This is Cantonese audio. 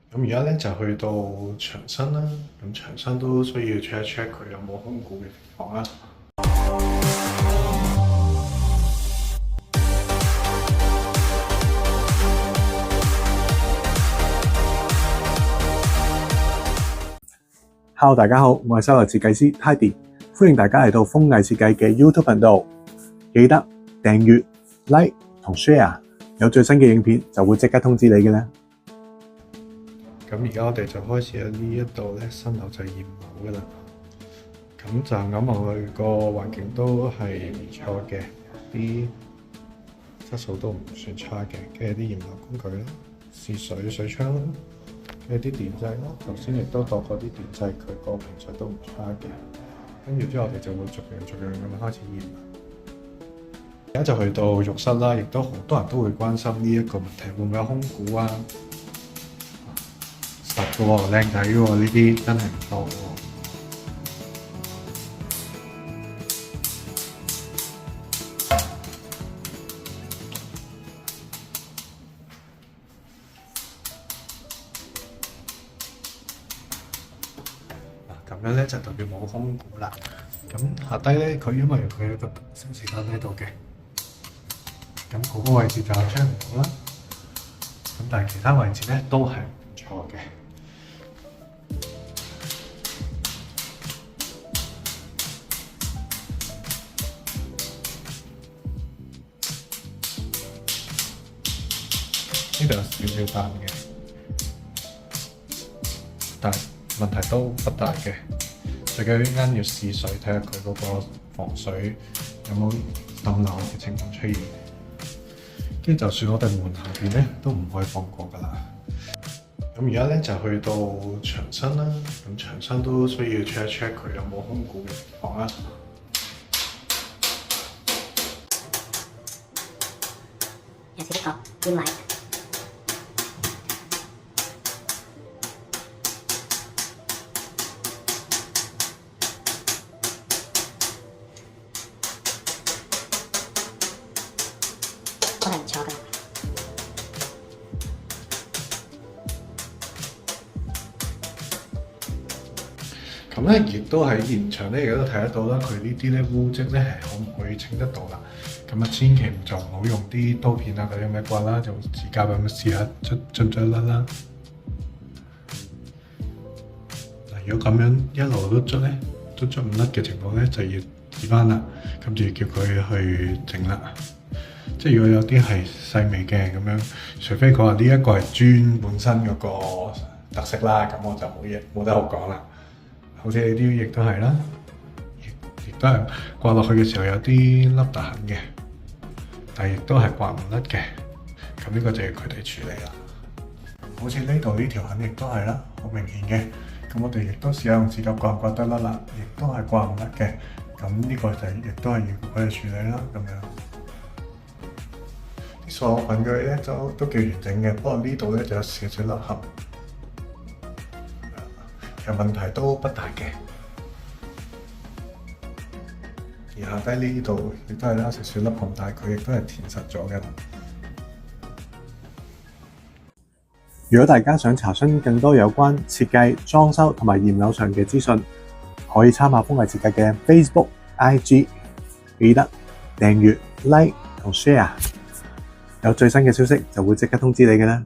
咁而家咧就去到牆身啦，咁牆身都需要 check 一 check 佢有冇空鼓嘅情況啦。Hello， 大家好，我係室內設計師 Tidy， 歡迎大家嚟到風藝設計嘅 YouTube 頻道，記得訂閱、like 同 share， 有最新嘅影片就會即刻通知你嘅啦。咁而家我哋就開始喺呢一度咧，新樓就驗樓嘅啦。咁就咁落去個環境都係唔錯嘅，啲質素都唔算差嘅。跟住啲驗樓工具啦，試水水槍啦，跟住啲電掣啦，頭先亦都度過啲電掣，佢個頻率都唔差嘅。跟住之後我哋就會逐樣逐樣咁樣開始驗啦。而家就去到浴室啦，亦都好多人都會關心呢一個問題，會唔會有空鼓啊？實嘅喎，靚仔喎，呢啲真係唔錯喎。咁樣咧就代表冇空鼓啦。咁下低咧，佢因為佢有個升時燈喺度嘅，咁嗰個位置就 check 唔到啦。咁但係其他位置咧都係唔錯嘅。呢度有少少彈嘅，但係問題都不大嘅。最緊要陣間要試水，睇下佢嗰個防水有冇滲漏嘅情況出現。跟住就算我哋門下邊咧都唔可以放過㗎啦。咁而家咧就去到牆身啦，咁牆身都需要 check 一 check 佢有冇空鼓嘅情況啦。有少少錯，換位。都係唔錯㗎。咁咧亦都喺現場咧，亦都睇得到啦。佢呢啲咧污漬咧係可唔可以清得到啦？咁啊，千祈就唔好用啲刀片啊嗰啲咁嘅刮啦，就指甲咁樣試下捽唔捽甩啦。嗱，如果咁樣一路都捽咧，都捽唔甩嘅情況咧，就要指翻啦。跟住叫佢去整啦。即係如果有啲係細微嘅咁樣，除非佢話呢一個係磚本身嗰個特色啦，咁我就冇得好講啦。好似呢啲亦都係啦，亦都係刮落去嘅時候有啲凹凸痕嘅，但係亦都係刮唔甩嘅。咁呢個就要佢哋處理啦。好似呢度呢條痕亦都係啦，好明顯嘅。咁我哋亦都試下用指甲刮唔刮得甩啦，亦都係刮唔甩嘅。咁呢個就亦都係要佢哋處理啦，咁樣。啲鎖痕佢咧都幾完整嘅，不過呢度咧就有少少凹陷。其實問題都不大嘅，而下低呢度亦都係啦，少少凹陷，但係佢亦都係填實咗嘅。如果大家想查詢更多有關設計、裝修同埋驗樓上嘅資訊，可以參考風藝設計嘅 Facebook、IG， 記得訂閱、like 同 share， 有最新嘅消息就會即刻通知你嘅啦。